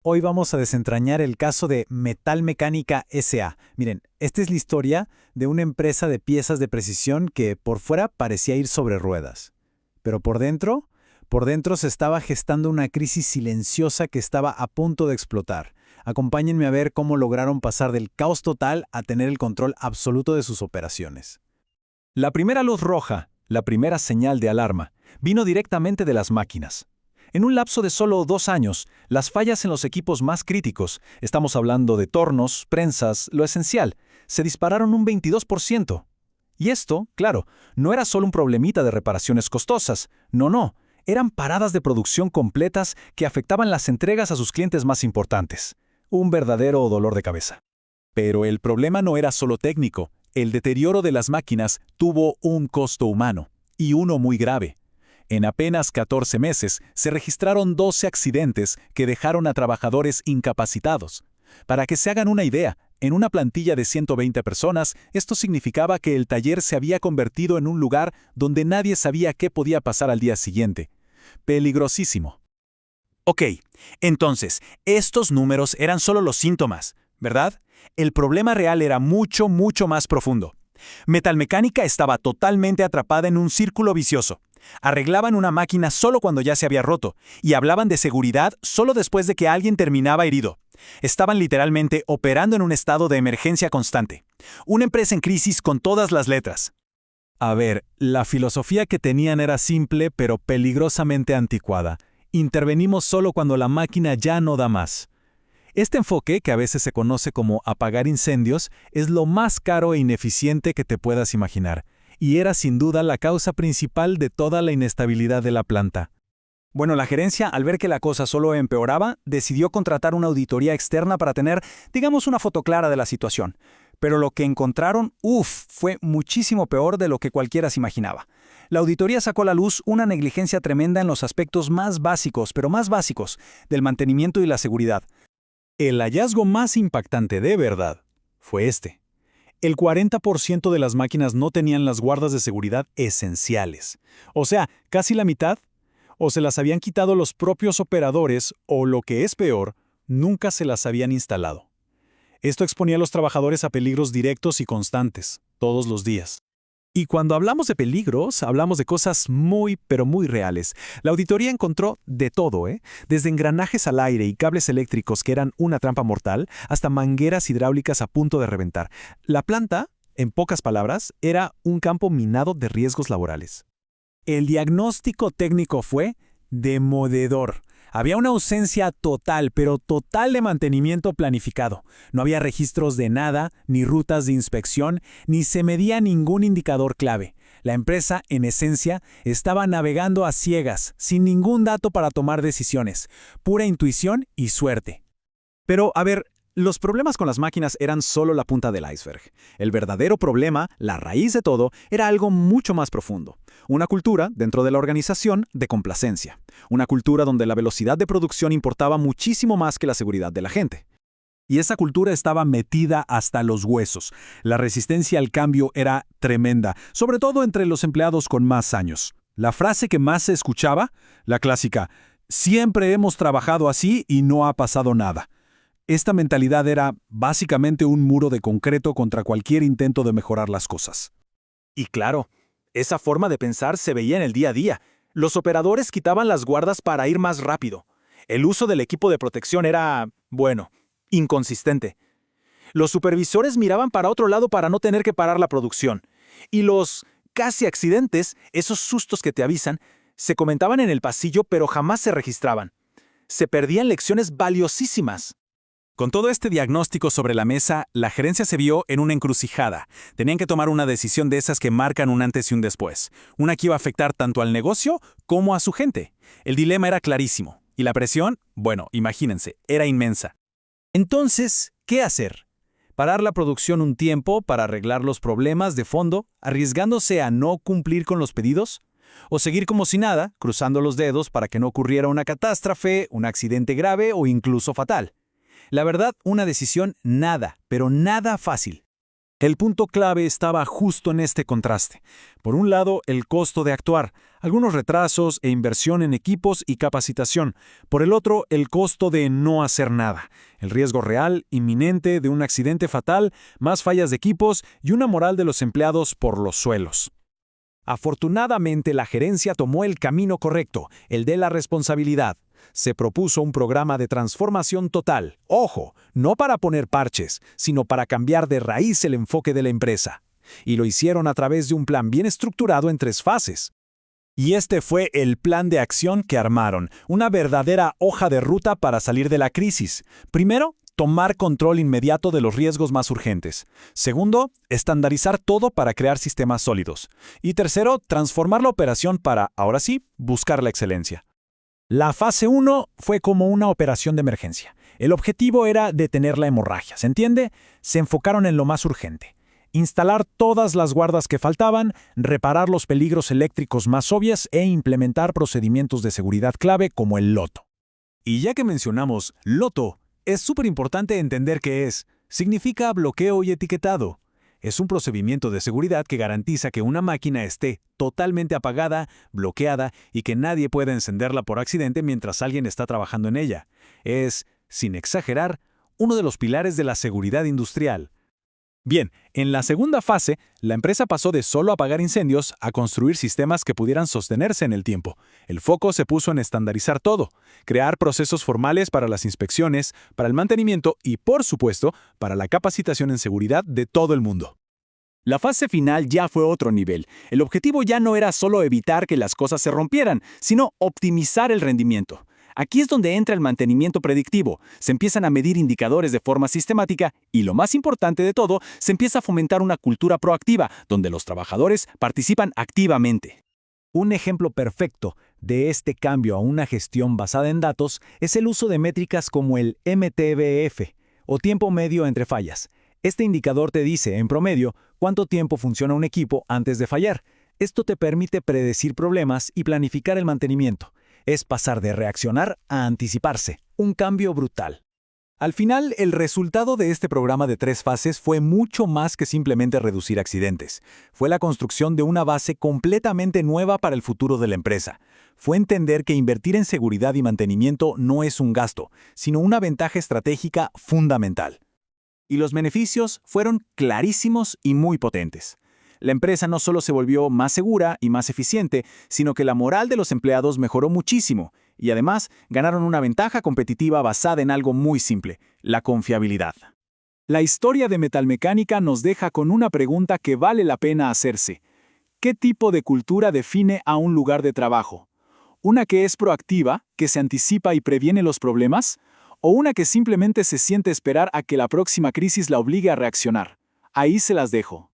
Hoy vamos a desentrañar el caso de Metal Mecánica S.A. Miren, esta es la historia de una empresa de piezas de precisión que por fuera parecía ir sobre ruedas. Pero por dentro se estaba gestando una crisis silenciosa que estaba a punto de explotar. Acompáñenme a ver cómo lograron pasar del caos total a tener el control absoluto de sus operaciones. La primera luz roja, la primera señal de alarma, vino directamente de las máquinas. En un lapso de solo 2 años, las fallas en los equipos más críticos, estamos hablando de tornos, prensas, lo esencial, se dispararon un 22%. Y esto, claro, no era solo un problemita de reparaciones costosas, no, eran paradas de producción completas que afectaban las entregas a sus clientes más importantes. Un verdadero dolor de cabeza. Pero el problema no era solo técnico. El deterioro de las máquinas tuvo un costo humano, y uno muy grave. En apenas 14 meses se registraron 12 accidentes que dejaron a trabajadores incapacitados. Para que se hagan una idea, en una plantilla de 120 personas, esto significaba que el taller se había convertido en un lugar donde nadie sabía qué podía pasar al día siguiente. Peligrosísimo. Ok, entonces, estos números eran solo los síntomas, ¿verdad? El problema real era mucho más profundo. Metalmecánica estaba totalmente atrapada en un círculo vicioso. Arreglaban una máquina solo cuando ya se había roto, y hablaban de seguridad solo después de que alguien terminaba herido. Estaban literalmente operando en un estado de emergencia constante. Una empresa en crisis con todas las letras. A ver, la filosofía que tenían era simple pero peligrosamente anticuada. Intervenimos solo cuando la máquina ya no da más. Este enfoque, que a veces se conoce como apagar incendios, es lo más caro e ineficiente que te puedas imaginar, y era sin duda la causa principal de toda la inestabilidad de la planta. Bueno, la gerencia, al ver que la cosa solo empeoraba, decidió contratar una auditoría externa para tener, digamos, una foto clara de la situación. Pero lo que encontraron, fue muchísimo peor de lo que cualquiera se imaginaba. La auditoría sacó a la luz una negligencia tremenda en los aspectos más básicos, pero más básicos, del mantenimiento y la seguridad. El hallazgo más impactante de verdad fue este. El 40% de las máquinas no tenían las guardas de seguridad esenciales. O sea, casi la mitad, o se las habían quitado los propios operadores, o lo que es peor, nunca se las habían instalado. Esto exponía a los trabajadores a peligros directos y constantes, todos los días. Y cuando hablamos de peligros, hablamos de cosas muy, pero muy reales. La auditoría encontró de todo, Desde engranajes al aire y cables eléctricos que eran una trampa mortal, hasta mangueras hidráulicas a punto de reventar. La planta, en pocas palabras, era un campo minado de riesgos laborales. El diagnóstico técnico fue demoledor. Había una ausencia total, pero total de mantenimiento planificado. No había registros de nada, ni rutas de inspección, ni se medía ningún indicador clave. La empresa, en esencia, estaba navegando a ciegas, sin ningún dato para tomar decisiones. Pura intuición y suerte. Pero, a ver, los problemas con las máquinas eran solo la punta del iceberg. El verdadero problema, la raíz de todo, era algo mucho más profundo. Una cultura, dentro de la organización, de complacencia. Una cultura donde la velocidad de producción importaba muchísimo más que la seguridad de la gente. Y esa cultura estaba metida hasta los huesos. La resistencia al cambio era tremenda, sobre todo entre los empleados con más años. La frase que más se escuchaba, la clásica, siempre hemos trabajado así y no ha pasado nada. Esta mentalidad era básicamente un muro de concreto contra cualquier intento de mejorar las cosas. Y claro, esa forma de pensar se veía en el día a día. Los operadores quitaban las guardas para ir más rápido. El uso del equipo de protección era, inconsistente. Los supervisores miraban para otro lado para no tener que parar la producción. Y los casi accidentes, esos sustos que te avisan, se comentaban en el pasillo pero jamás se registraban. Se perdían lecciones valiosísimas. Con todo este diagnóstico sobre la mesa, la gerencia se vio en una encrucijada. Tenían que tomar una decisión de esas que marcan un antes y un después. Una que iba a afectar tanto al negocio como a su gente. El dilema era clarísimo. Y la presión, imagínense, era inmensa. Entonces, ¿qué hacer? ¿Parar la producción un tiempo para arreglar los problemas de fondo, arriesgándose a no cumplir con los pedidos? ¿O seguir como si nada, cruzando los dedos para que no ocurriera una catástrofe, un accidente grave o incluso fatal? La verdad, una decisión nada, pero nada fácil. El punto clave estaba justo en este contraste. Por un lado, el costo de actuar, algunos retrasos e inversión en equipos y capacitación. Por el otro, el costo de no hacer nada, el riesgo real, inminente de un accidente fatal, más fallas de equipos y una moral de los empleados por los suelos. Afortunadamente, la gerencia tomó el camino correcto, el de la responsabilidad. Se propuso un programa de transformación total. Ojo, no para poner parches, sino para cambiar de raíz el enfoque de la empresa. Y lo hicieron a través de un plan bien estructurado en 3 fases. Y este fue el plan de acción que armaron, una verdadera hoja de ruta para salir de la crisis. Primero, tomar control inmediato de los riesgos más urgentes. Segundo, estandarizar todo para crear sistemas sólidos. Y tercero, transformar la operación para, ahora sí, buscar la excelencia. La fase 1 fue como una operación de emergencia. El objetivo era detener la hemorragia, ¿se entiende? Se enfocaron en lo más urgente. Instalar todas las guardas que faltaban, reparar los peligros eléctricos más obvios e implementar procedimientos de seguridad clave como el LOTO. Y ya que mencionamos LOTO, es súper importante entender qué es. Significa bloqueo y etiquetado. Es un procedimiento de seguridad que garantiza que una máquina esté totalmente apagada, bloqueada y que nadie pueda encenderla por accidente mientras alguien está trabajando en ella. Es, sin exagerar, uno de los pilares de la seguridad industrial. Bien, en la segunda fase, la empresa pasó de solo apagar incendios a construir sistemas que pudieran sostenerse en el tiempo. El foco se puso en estandarizar todo, crear procesos formales para las inspecciones, para el mantenimiento y, por supuesto, para la capacitación en seguridad de todo el mundo. La fase final ya fue otro nivel. El objetivo ya no era solo evitar que las cosas se rompieran, sino optimizar el rendimiento. Aquí es donde entra el mantenimiento predictivo. Se empiezan a medir indicadores de forma sistemática y, lo más importante de todo, se empieza a fomentar una cultura proactiva, donde los trabajadores participan activamente. Un ejemplo perfecto de este cambio a una gestión basada en datos es el uso de métricas como el MTBF, o tiempo medio entre fallas. Este indicador te dice, en promedio, cuánto tiempo funciona un equipo antes de fallar. Esto te permite predecir problemas y planificar el mantenimiento. Es pasar de reaccionar a anticiparse. Un cambio brutal. Al final, el resultado de este programa de 3 fases fue mucho más que simplemente reducir accidentes. Fue la construcción de una base completamente nueva para el futuro de la empresa. Fue entender que invertir en seguridad y mantenimiento no es un gasto, sino una ventaja estratégica fundamental. Y los beneficios fueron clarísimos y muy potentes. La empresa no solo se volvió más segura y más eficiente, sino que la moral de los empleados mejoró muchísimo y además ganaron una ventaja competitiva basada en algo muy simple, la confiabilidad. La historia de Metalmecánica nos deja con una pregunta que vale la pena hacerse. ¿Qué tipo de cultura define a un lugar de trabajo? ¿Una que es proactiva, que se anticipa y previene los problemas? ¿O una que simplemente se siente esperar a que la próxima crisis la obligue a reaccionar? Ahí se las dejo.